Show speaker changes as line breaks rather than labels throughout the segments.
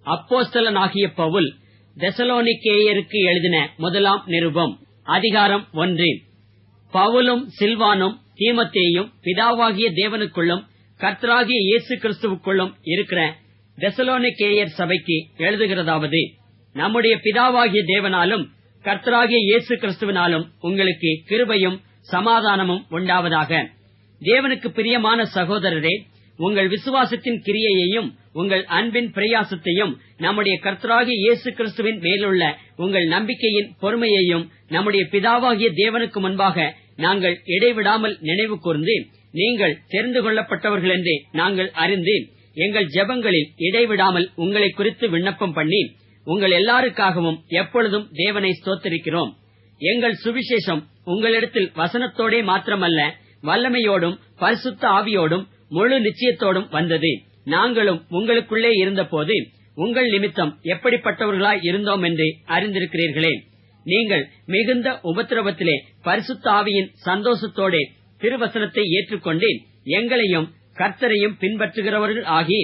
அப்போஸ்தலனாகிய பவுல் தெசலோனிக்கேயருக்கு எழுதின முதலாம் நிருபம் அதிகாரம் 1. பவுலும் சில்வானும் தீமோத்தேயும் பிதாவாகிய தேவனுக்குள்ளும் கர்த்தராகிய இயேசு கிறிஸ்துவுக்குள்ளும் இருக்கிற தெசலோனிக்கேயர் சபைக்கு எழுதுகிறதாவது: நம்முடைய பிதாவாகிய தேவனாலும் கர்த்தராகிய இயேசு கிறிஸ்துவினாலும் உங்களுக்கு கிருபையும் சமாதானமும் உண்டாவதாக. தேவனுக்கு பிரியமான சகோதரரே, உங்கள் விசுவாசத்தின் கிரியையையும் உங்கள் அன்பின் பிரயாசத்தையும் நம்முடைய கர்த்தராகிய இயேசு கிறிஸ்துவின் மேலுள்ள உங்கள் நம்பிக்கையின் பொறுமையையும் நம்முடைய பிதாவாகிய தேவனுக்கு முன்பாக நாங்கள் இடைவிடாமல் நினைவு கூர்ந்து, நீங்கள் தெரிந்து கொள்ளப்பட்டவர்கள் என்று நாங்கள் அறிந்து எங்கள் ஜெபங்களில் இடைவிடாமல் உங்களை குறித்து விண்ணப்பம் பண்ணி உங்கள் எல்லாருக்காகவும் எப்பொழுதும் தேவனை ஸ்தோத்திரிக்கிறோம். எங்கள் சுவிசேஷம் உங்களிடத்தில் வசனத்தோடே மாத்திரமல்ல, வல்லமையோடும் பரிசுத்த ஆவியோடும் முழு நிச்சயத்தோடும் வந்தது. நாங்களும் உங்களுக்குள்ளே இருந்தபோது உங்கள் நிமித்தம் எப்படிப்பட்டவர்களாய் இருந்தோம் என்று அறிந்திருக்கிறீர்களே. நீங்கள் மிகுந்த உபத்திரவத்திலே பரிசுத்த ஆவியின் சந்தோஷத்தோடே திருவசனத்தை ஏற்றுக்கொண்டு எங்களையும் கர்த்தரையும் பின்பற்றுகிறவர்கள் ஆகி,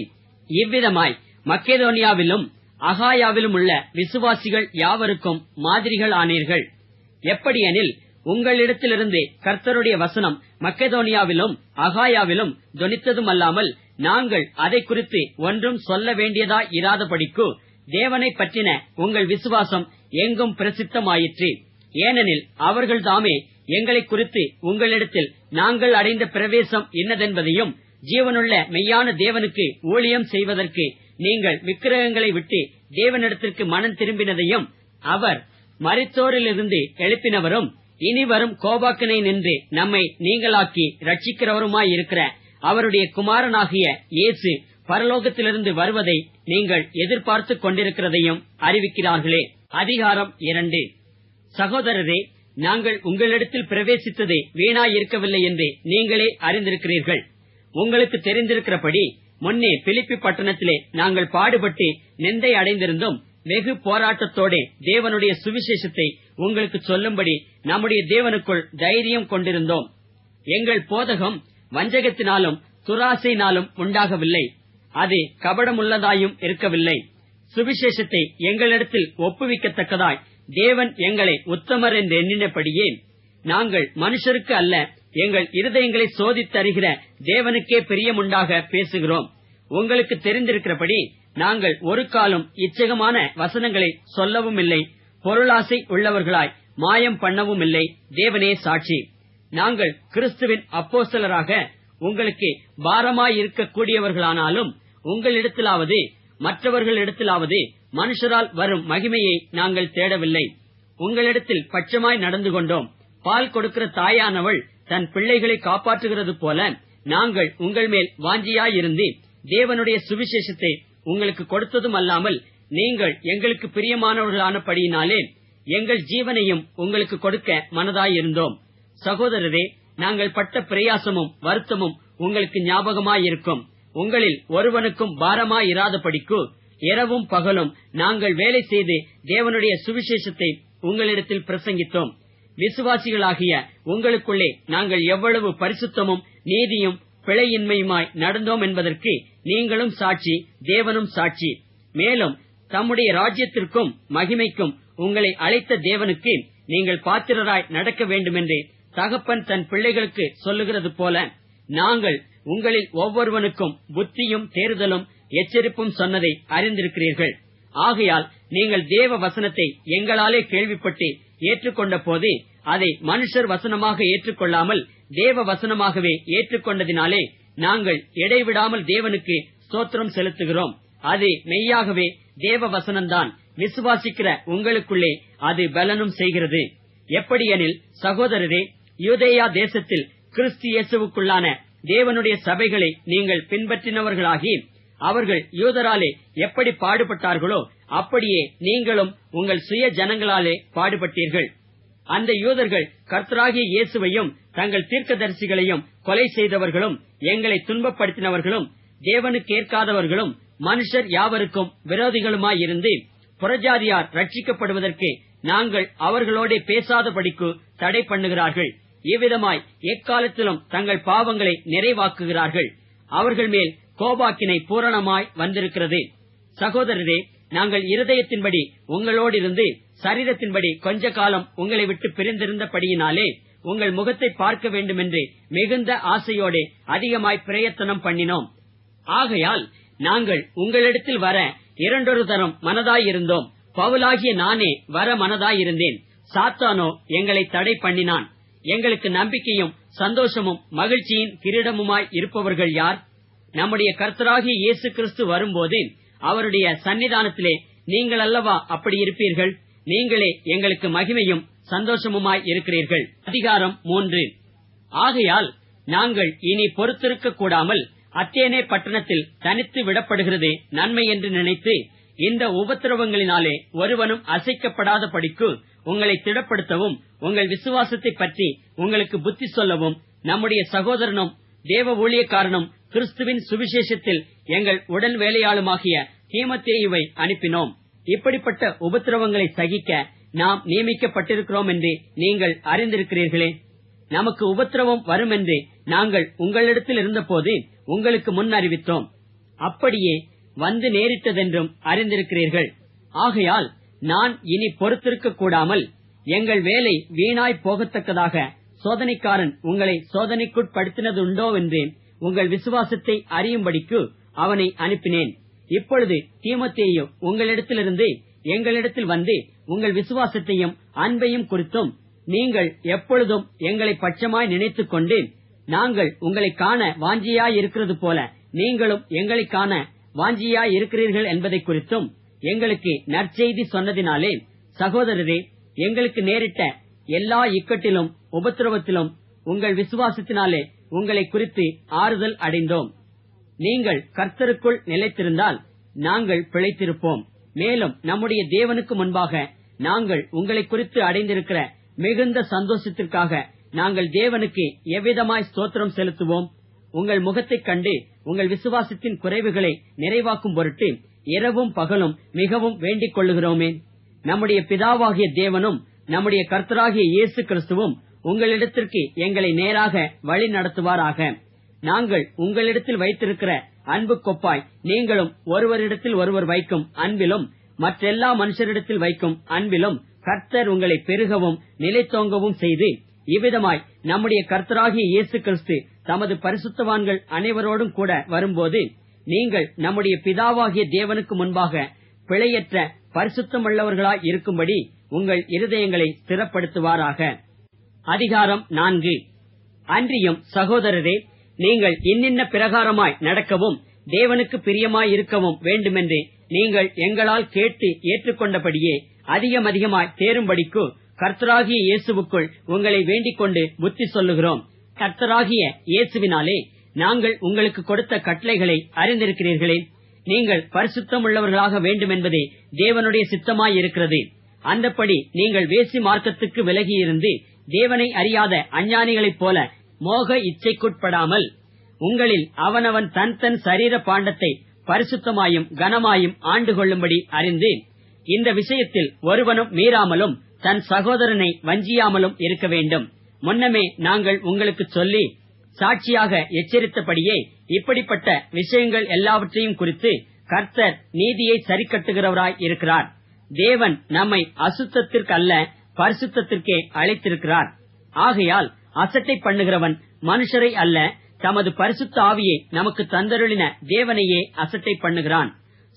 இவ்விதமாய் மக்கெதோனியாவிலும் அகாயாவிலும் உள்ள விசுவாசிகள் யாவருக்கும் மாதிரிகள் ஆனீர்கள். எப்படியெனில், உங்களிடத்திலிருந்து கர்த்தருடைய வசனம் மக்கெதோனியாவிலும் அகாயாவிலும் தொனித்ததுமல்லாமல், நாங்கள் அதை குறித்து ஒன்றும் சொல்ல வேண்டியதாய் இராதபடிக்கு தேவனை பற்றின உங்கள் விசுவாசம் எங்கும் பிரசித்தமாயிற்று. ஏனெனில் அவர்கள் தாமே எங்களை குறித்து உங்களிடத்தில் நாங்கள் அடைந்த பிரவேசம் இன்னதென்பதையும், ஜீவனுள்ள மெய்யான தேவனுக்கு ஊழியம் செய்வதற்கு நீங்கள் விக்கிரகங்களை விட்டு தேவனிடத்திற்கு மனம் திரும்பினதையும், அவர் மரித்தோரிலிருந்து எழுப்பினவரும் இனி வரும் கோபாக்கினை நின்று நம்மை நீங்களாக்கி ரட்சிக்கிறவருமாயிருக்கிற அவருடைய குமாரனாகிய இயேசு பரலோகத்திலிருந்து வருவதை நீங்கள் எதிர்பார்த்துக் கொண்டிருக்கிறதையும் அறிவிக்கிறார்களே. அதிகாரம் 2. சகோதரரே, நாங்கள் உங்களிடத்தில் பிரவேசித்தது வீணாயிருக்கவில்லை என்று நீங்களே அறிந்திருக்கிறீர்கள். உங்களுக்கு தெரிந்திருக்கிறபடி முன்னே பிலிப்பி பட்டணத்திலே நாங்கள் பாடுபட்டு நிந்தை அடைந்திருந்தும் வெகு போராட்டத்தோடு தேவனுடைய சுவிசேஷத்தை உங்களுக்கு சொல்லும்படி நம்முடைய தேவனுக்குள் தைரியம் கொண்டிருந்தோம். எங்கள் போதகம் வஞ்சகத்தினாலும் துராசையினாலும் உண்டாகவில்லை, அது கபடமுள்ளதாயும் இருக்கவில்லை. சுவிசேஷத்தை எங்களிடத்தில் ஒப்புவிக்கத்தக்கதாய் தேவன் எங்களை உத்தமர் என்று எண்ணினபடியே நாங்கள் மனுஷருக்கு அல்ல, எங்கள் இருதயங்களை சோதித்தருகிற தேவனுக்கே பிரியமுண்டாக பேசுகிறோம். உங்களுக்கு தெரிந்திருக்கிறபடி நாங்கள் ஒரு காலம் இச்சகமான வசனங்களை சொல்லவும் இல்லை, பொருளாசை உள்ளவர்களாய் மாயம் பண்ணவும் இல்லை. தேவனே சாட்சி. நாங்கள் கிறிஸ்துவின் அப்போஸ்தலராக உங்களுக்கு பாரமாயிருக்க கூடியவர்களானாலும், உங்களிடத்திலாவது மற்றவர்களிடத்திலாவது மனுஷரால் வரும் மகிமையை நாங்கள் தேடவில்லை. உங்களிடத்தில் பட்சமாய் நடந்து கொண்டோம். பால் கொடுக்கிற தாயானவள் தன் பிள்ளைகளை காப்பாற்றுகிறது போல நாங்கள் உங்கள் மேல் வாஞ்சியாயிருந்து தேவனுடைய சுவிசேஷத்தை உங்களுக்கு கொடுத்ததும் அல்லாமல், நீங்கள் எங்களுக்கு பிரியமானவர்களானபடியினாலே எங்கள் ஜீவனையும் உங்களுக்கு கொடுக்க மனதாயிருந்தோம். சகோதரரே, நாங்கள் பட்ட பிரயாசமும் வருத்தமும் உங்களுக்கு ஞாபகமாயிருக்கும். உங்களில் ஒருவனுக்கும் பாரமாயிராதபடிக்கு இரவும் பகலும் நாங்கள் வேலை செய்து தேவனுடைய சுவிசேஷத்தை உங்களிடத்தில் பிரசங்கித்தோம். விசுவாசிகளாகிய உங்களுக்குள்ளே நாங்கள் எவ்வளவு பரிசுத்தமும் நீதியும் பிழையின்மையுமாய் நடந்தோம் என்பதற்கு நீங்களும் சாட்சி, தேவனும் சாட்சி. மேலும் தம்முடைய ராஜ்யத்திற்கும் மகிமைக்கும் உங்களை அழைத்த தேவனுக்கு நீங்கள் பாத்திரராய் நடக்க வேண்டுமென்று தகப்பன் தன் பிள்ளைகளுக்கு சொல்லுகிறது போல, நாங்கள் உங்களில் ஒவ்வொருவனுக்கும் புத்தியும் தேறுதலும் எச்சரிப்பும் சொன்னதை அறிந்திருக்கிறீர்கள். ஆகையால் நீங்கள் தேவ வசனத்தை எங்களாலே கேள்விப்பட்டு ஏற்றுக்கொண்ட போது அதை மனுஷர் வசனமாக ஏற்றுக்கொள்ளாமல் தேவ வசனமாகவே ஏற்றுக்கொண்டதினாலே நாங்கள் இடைவிடாமல் தேவனுக்கு ஸ்தோத்திரம் செலுத்துகிறோம். அது மெய்யாகவே தேவ வசனம்தான். விசுவாசிக்கிற உங்களுக்குள்ளே அது பலனும் செய்கிறது. எப்படியெனில், சகோதரரே, யூதேயா தேசத்தில் கிறிஸ்து இயேசுவுக்குள்ளான தேவனுடைய சபைகளை நீங்கள் பின்பற்றினவர்களாகி, அவர்கள் யூதராலே எப்படி பாடுபட்டார்களோ அப்படியே நீங்களும் உங்கள் சுய ஜனங்களாலே பாடுபட்டீர்கள். அந்த யூதர்கள் கர்த்தராகிய இயேசுவையும் தங்கள் தீர்க்கதரிசிகளையும் கொலை செய்தவர்களும், எங்களை துன்பப்படுத்தினவர்களும், தேவனுக்கு ஏற்காதவர்களும், மனுஷர் யாவருக்கும் விரோதிகளுமாயிருந்து புறஜாதியார் ரட்சிக்கப்படுவதற்கு நாங்கள் அவர்களோட பேசாதபடிக்கு தடை பண்ணுகிறார்கள். இவ்விதமாய் எக்காலத்திலும் தங்கள் பாவங்களை நிறைவாக்குகிறார்கள். அவர்கள் மேல் கோபாக்கினை பூரணமாய் வந்திருக்கிறது. சகோதரரே, நாங்கள் இருதயத்தின்படி உங்களோடிருந்து சரீரத்தின்படி கொஞ்ச காலம் உங்களை விட்டு பிரிந்திருந்தபடியினாலே உங்கள் முகத்தை பார்க்க வேண்டுமென்று மிகுந்த ஆசையோடு அதிகமாய் பிரயத்தனம் பண்ணினோம். ஆகையால் நாங்கள் உங்களிடத்தில் வர இரண்டொரு தரம் மனதாயிருந்தோம். பவுலாகிய நானே வர மனதாயிருந்தேன். சாத்தானோ எங்களை தடை பண்ணினான். எங்களுக்கு நம்பிக்கையும் சந்தோஷமும் மகிழ்ச்சியின் கிரீடமுமாய் இருப்பவர்கள் யார்? நம்முடைய கர்த்தராகிய இயேசு கிறிஸ்து வரும்போது அவருடைய சன்னிதானத்திலே நீங்கள் அல்லவா அப்படி இருப்பீர்கள்? நீங்களே எங்களுக்கு மகிமையும் சந்தோஷமுமாய் இருக்கிறீர்கள். அதிகாரம் 3. ஆகையால் நாங்கள் இனி பொறுத்திருக்க கூடாமல் அத்தேனே பட்டணத்தில் தனித்து விடப்படுகிறது நன்மை என்று நினைத்து இந்த உபத்திரவங்களினாலே ஒருவனும் அசைக்கப்படாத படிக்கு உங்களை திடப்படுத்தவும் உங்கள் விசுவாசத்தை பற்றி உங்களுக்கு புத்தி சொல்லவும் நம்முடைய சகோதரனும் தேவ ஊழியக்காரனும் கிறிஸ்துவின் சுவிசேஷத்தில் எங்கள் உடன் வேலையாளுமாகிய தீமோத்தேயுவை அனுப்பினோம். இப்படிப்பட்ட உபத்திரவங்களை சகிக்க நாம் நியமிக்கப்பட்டிருக்கிறோம் என்று நீங்கள் அறிந்திருக்கிறீர்களே. நமக்கு உபத்திரவம் வரும் என்று நாங்கள் உங்களிடத்தில் இருந்தபோது உங்களுக்கு முன் அறிவித்தோம். அப்படியே வந்து நேரிட்டதென்றும் அறிந்திருக்கிறீர்கள். ஆகையால் நான் இனி பொறுத்திருக்க கூடாமல் எங்கள் வேலை வீணாய் போகத்தக்கதாக சோதனைக்காரன் உங்களை சோதனைக்குட்படுத்தினதுண்டோ என்று உங்கள் விசுவாசத்தை அறியும்படிக்கு அவனை அனுப்பினேன். இப்பொழுது தீமோத்தேயு உங்களிடத்திலிருந்து எங்களிடத்தில் வந்து உங்கள் விசுவாசத்தையும் அன்பையும் குறித்தும் நீங்கள் எப்பொழுதும் எங்களை பட்சமாய் நினைத்துக் கொண்டு நாங்கள் உங்களை காண வாஞ்சியாயிருக்கிறது போல நீங்களும் எங்களை காண வாஞ்சியாயிருக்கிறீர்கள் என்பதை குறித்தும் எங்களுக்கு நற்செய்தி சொன்னதினாலே, சகோதரரே, எங்களுக்கு நேரிட்ட எல்லா இக்கட்டிலும் உபத்திரவத்திலும் உங்கள் விசுவாசத்தினாலே உங்களை குறித்து ஆறுதல் அடைந்தோம். நீங்கள் கர்த்தருக்குள் நிலைத்திருந்தால் நாங்கள் பிழைத்திருப்போம். மேலும் நம்முடைய தேவனுக்கு முன்பாக நாங்கள் உங்களை குறித்து அடைந்திருக்கிற மிகுந்த சந்தோஷத்திற்காக நாங்கள் தேவனுக்கு எவ்விதமாய் ஸ்தோத்திரம் செலுத்துவோம்? உங்கள் முகத்தைக் கண்டு உங்கள் விசுவாசத்தின் குறைவுகளை நிறைவாக்கும் பொருட்டு இரவும் பகலும் மிகவும் வேண்டிக் கொள்ளுகிறோமே. நம்முடைய பிதாவாகிய தேவனும் நம்முடைய கர்த்தராகிய இயேசு கிறிஸ்துவும் உங்களிடத்திற்கு எங்களை நேராக வழி நடத்துவாராக. நாங்கள் உங்களிடத்தில் வைத்திருக்கிற அன்பு கொப்பாய் நீங்களும் ஒருவரிடத்தில் ஒருவர் வைக்கும் அன்பிலும் மற்றெல்லா மனுஷரிடத்தில் வைக்கும் அன்பிலும் கர்த்தர் உங்களை பெருகவும் நிலைத்தோங்கவும் செய்து இவ்விதமாய் நம்முடைய கர்த்தராகிய இயேசு கிறிஸ்து தமது பரிசுத்தவான்கள் அனைவரோடும் கூட வரும்போது நீங்கள் நம்முடைய பிதாவாகிய தேவனுக்கு முன்பாக பிழையற்ற பரிசுத்தமுள்ளவர்களாய் இருக்கும்படி உங்கள் இருதயங்களை ஸ்திரப்படுத்துவாராக. அதிகாரம் 4. அன்றியும் சகோதரரே, நீங்கள் இன்னின்ன பிரகாரமாய் நடக்கவும் தேவனுக்கு பிரியமாயிருக்கவும் வேண்டுமென்று நீங்கள் எங்களால் கேட்டு ஏற்றுக்கொண்டபடியே அதிகமாய் தேரும்படிக்கு கர்த்தராகிய இயேசுவுக்குள் உங்களை வேண்டிக் கொண்டு புத்தி சொல்லுகிறோம். கர்த்தராகிய இயேசுவினாலே நாங்கள் உங்களுக்கு கொடுத்த கட்டளைகளை அறிந்திருக்கிறீர்களே. நீங்கள் பரிசுத்தமுள்ளவர்களாக வேண்டுமென்பதே தேவனுடைய சித்தமாயிருக்கிறது. அந்தப்படி நீங்கள் வேசி மார்க்கத்துக்கு விலகியிருந்து தேவனை அறியாத அஞ்ஞானிகளைப் போல மோக இச்சைக்குட்படாமல் உங்களில் அவனவன் தன் தன் சரீர பாண்டத்தை பரிசுத்தமாயும் கனமாயும் ஆண்டு கொள்ளும்படி அறிந்து இந்த விஷயத்தில் ஒருவனும் மீறாமலும் தன் சகோதரனை வஞ்சியாமலும் இருக்க வேண்டும். முன்னமே நாங்கள் உங்களுக்கு சொல்லி சாட்சியாக எச்சரித்தபடியே இப்படிப்பட்ட விஷயங்கள் எல்லாவற்றையும் குறித்து கர்த்தர் நீதியை சரிக்கட்டுகிறவராய் இருக்கிறார். தேவன் நம்மை அசுத்தத்திற்கு அல்ல பரிசுத்தத்திற்கே அழைத்திருக்கிறார். ஆகையால் அசட்டை பண்ணுகிறவன் மனுஷரை அல்ல, தமது பரிசுத்த ஆவியை நமக்கு தந்தருளின தேவனையே அசட்டை பண்ணுகிறான்.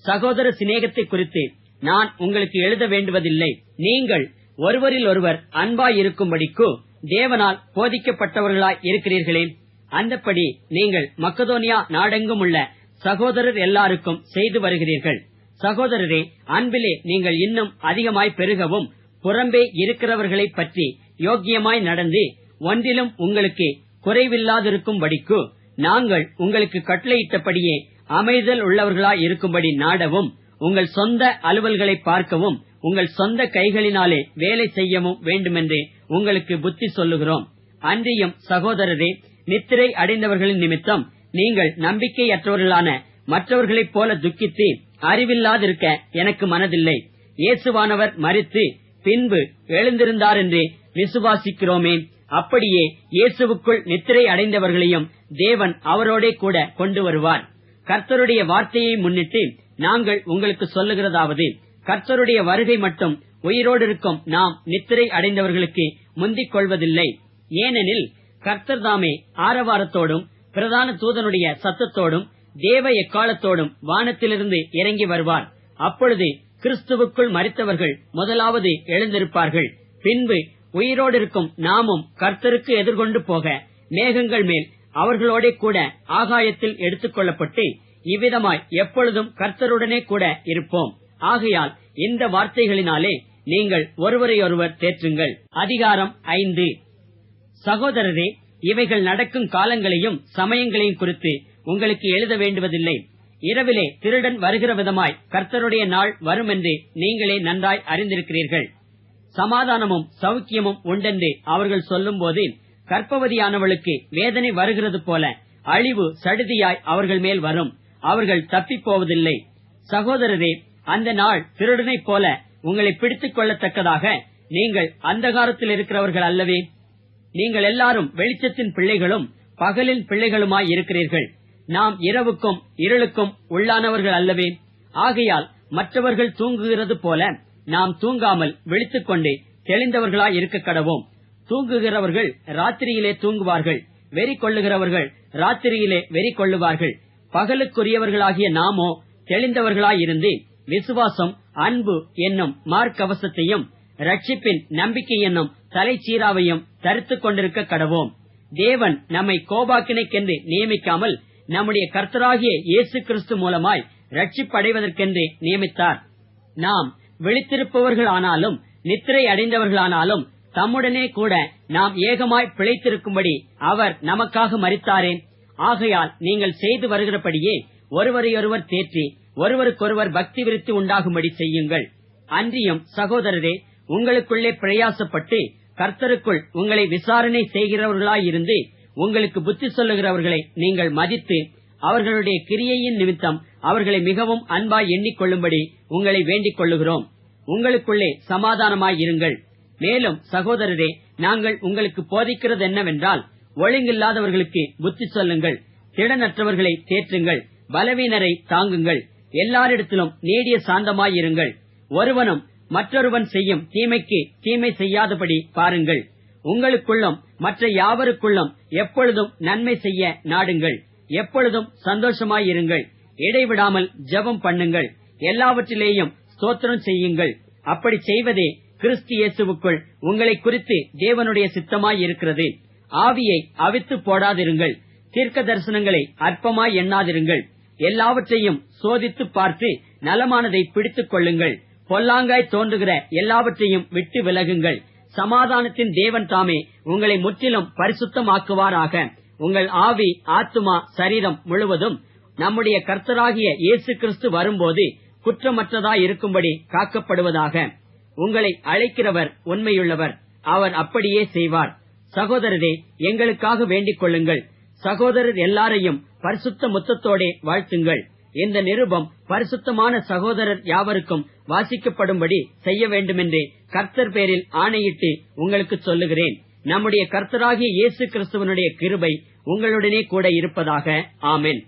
சகோதர சிநேகத்தை குறித்து நான் உங்களுக்கு எழுத வேண்டுவதில்லை. நீங்கள் ஒருவரில் ஒருவர் அன்பாயிருக்கும்படிக்கு தேவனால் போதிக்கப்பட்டவர்களாய் இருக்கிறீர்களே. அந்தப்படி நீங்கள் மக்கதோனியா நாடெங்கும் உள்ள சகோதரர் எல்லாருக்கும் செய்து வருகிறீர்கள். சகோதரரே, அன்பிலே நீங்கள் இன்னும் அதிகமாய் பெருகவும் புறம்பே இருக்கிறவர்களை பற்றி யோக்கியமாய் நடந்து ஒன்றிலும் உங்களுக்கு குறைவில்லாதிருக்கும்படிக்கு நாங்கள் உங்களுக்கு கட்டளையிட்டபடியே அமைதல் உள்ளவர்களாய் இருக்கும்படி நாடவும் உங்கள் சொந்த அலுவல்களை பார்க்கவும் உங்கள் சொந்த கைகளினாலே வேலை செய்யவும் வேண்டுமென்று உங்களுக்கு புத்தி சொல்லுகிறோம். அன்றியும் சகோதரரே, நித்திரை அடைந்தவர்களின் நிமித்தம் நீங்கள் நம்பிக்கையற்றவர்களான மற்றவர்களைப் போல துக்கித்து அறிவில்லாதிருக்க எனக்கு மனதில்லை. இயேசுவானவர் மரித்து பின்பு எழுந்திருந்தார் என்று விசுவாசிக்கிறோமே. அப்படியே இயேசுவுக்குள் நித்திரை அடைந்தவர்களையும் தேவன் அவரோடே கூட கொண்டு வருவார். கர்த்தருடைய வார்த்தையை முன்னிட்டு நாங்கள் உங்களுக்கு சொல்லுகிறதாவது, கர்த்தருடைய வருகை மட்டும் உயிரோடு இருக்கும் நாம் நித்திரை அடைந்தவர்களுக்கு முந்திக் கொள்வதில்லை. ஏனெனில் கர்த்தர் தாமே ஆரவாரத்தோடும் பிரதான தூதனுடைய சத்தத்தோடும் தேவ எக்காலத்தோடும் வானத்திலிருந்து இறங்கி வருவார். அப்பொழுது கிறிஸ்துவுக்குள் மரித்தவர்கள் முதலாவது எழுந்திருப்பார்கள். பின்பு உயிரோடு இருக்கும் நாமும் கர்த்தருக்கு எதிர்கொண்டு போக மேகங்கள் மேல் அவர்களோட கூட ஆகாயத்தில் எடுத்துக் கொள்ளப்பட்டு இவ்விதமாய் எப்பொழுதும் கர்த்தருடனே கூட இருப்போம். ஆகையால் இந்த வார்த்தைகளினாலே நீங்கள் ஒருவரையொருவர் தேற்றுங்கள். அதிகாரம் 5. சகோதரரே, இவைகள் நடக்கும் காலங்களையும் சமயங்களையும் குறித்து உங்களுக்கு எழுத வேண்டுவதில்லை. இரவிலே திருடன் வருகிற விதமாய் கர்த்தருடைய நாள் வரும் என்று நீங்களே நன்றாய் அறிந்திருக்கிறீர்கள். சமாதானமும் சௌக்கியமும் உண்டென்று அவர்கள் சொல்லும் போது கர்ப்பவதியானவளுக்கு வேதனை வருகிறது போல அழிவு சடுதியாய் அவர்கள் மேல் வரும். அவர்கள் தப்பிப் போவதில்லை. சகோதரரே, அந்த நாள் திருடனைப் போல உங்களை பிடித்துக் கொள்ளத்தக்கதாக நீங்கள் அந்தகாரத்தில் இருக்கிறவர்கள் அல்லவே. நீங்கள் எல்லாரும் வெளிச்சத்தின் பிள்ளைகளும் பகலின் பிள்ளைகளுமாய் இருக்கிறீர்கள். நாம் இரவுக்கும் இருளுக்கும் உள்ளானவர்கள் அல்லவே. ஆகையால் மற்றவர்கள் தூங்குகிறது போல நாம் தூங்காமல் விழித்துக் கொண்டு தெளிந்தவர்களாய் இருக்க கடவோம். தூங்குகிறவர்கள் ராத்திரியிலே தூங்குவார்கள், வெறி கொள்ளுகிறவர்கள் ராத்திரியிலே வெறி கொள்ளுவார்கள். பகலுக்குரியவர்களாகிய நாமோ தெளிந்தவர்களாயிருந்து விசுவாசம், அன்பு என்னும் மார்க்கவசத்தையும் ரட்சிப்பின் நம்பிக்கை என்னும் தலைச்சீராவையும் தரித்துக் கொண்டிருக்க கடவோம். தேவன் நம்மை கோபாக்கினைக்கென்று நியமிக்காமல் நம்முடைய கர்த்தராகிய இயேசு கிறிஸ்து மூலமாய் ரட்சிப்படைவதற்கென்று நியமித்தார். நாம் விழித்திருப்பவர்கள் ஆனாலும் நித்திரை அடைந்தவர்களானாலும் தம்முடனே கூட நாம் ஏகமாய் பிழைத்திருக்கும்படி அவர் நமக்காக மரித்தாரே. ஆகையால் நீங்கள் செய்து வருகிறபடியே ஒருவரையொருவர் தேற்றி ஒருவருக்கொருவர் பக்தி விருத்தி உண்டாகும்படி செய்யுங்கள். அன்றியும் சகோதரரே, உங்களுக்குள்ளே பிரயாசப்பட்டு கர்த்தருக்குள் உங்களை விசாரணை செய்கிறவர்களாயிருந்து உங்களுக்கு புத்தி சொல்லுகிறவர்களை நீங்கள் மதித்து அவர்களுடைய கிரியையின் நிமித்தம் அவர்களை மிகவும் அன்பாய் எண்ணிக்கொள்ளும்படி உங்களை வேண்டிக் கொள்ளுகிறோம். உங்களுக்குள்ளே சமாதானமாய் இருங்கள். மேலும் சகோதரரே, நாங்கள் உங்களுக்கு போதிக்கிறது என்னவென்றால், ஒழுங்கில்லாதவர்களுக்கு புத்தி சொல்லுங்கள், திடனற்றவர்களை தேற்றுங்கள், பலவீனரை தாங்குங்கள், எல்லாரிடத்திலும் நீடிய சாந்தமாயிருங்கள். ஒருவனும் மற்றொருவன் செய்யும் தீமைக்கு தீமை செய்யாதபடி பாருங்கள். உங்களுக்குள்ளும் மற்ற யாவருக்குள்ளும் எப்பொழுதும் நன்மை செய்ய நாடுங்கள். எப்பொழுதும் சந்தோஷமாயிருங்கள். இடைவிடாமல் ஜெபம் பண்ணுங்கள். எல்லாவற்றிலேயும் ஸ்தோத்திரம் செய்யுங்கள். அப்படி செய்வதே கிறிஸ்து இயேசுவுக்குள் உங்களை குறித்து தேவனுடைய சித்தமாயிருக்கிறது. ஆவியை அவித்து போடாதிருங்கள். தீர்க்க தரிசனங்களை அற்பமாய் எண்ணாதிருங்கள். எல்லாவற்றையும் சோதித்து பார்த்து நலமானதை பிடித்துக் கொள்ளுங்கள். பொல்லாங்காய் தோன்றுகிற எல்லாவற்றையும் விட்டு விலகுங்கள். சமாதானத்தின் தேவன் தாமே உங்களை முற்றிலும் பரிசுத்தமாக்குவாராக. உங்கள் ஆவி, ஆத்துமா, சரீரம் முழுவதும் நம்முடைய கர்த்தராகிய இயேசு கிறிஸ்து வரும்போது குற்றமற்றதாய் இருக்கும்படி காக்கப்படுவதாக. உங்களை அழைக்கிறவர் உண்மையுள்ளவர். அவர் அப்படியே செய்வார். சகோதரரே, எங்களுக்காக வேண்டிக் கொள்ளுங்கள். சகோதரர் எல்லாரையும் பரிசுத்த முத்தத்தோடே வாழ்த்துங்கள். இந்த நிருபம் பரிசுத்தமான சகோதரர் யாவருக்கும் வாசிக்கப்படும்படி செய்ய வேண்டுமென்று கர்த்தர் பேரில் ஆணையிட்டு உங்களுக்கு சொல்லுகிறேன். நம்முடைய கர்த்தராகிய இயேசு கிறிஸ்துவனுடைய கிருபை உங்களுடனே கூட இருப்பதாக. ஆமென்.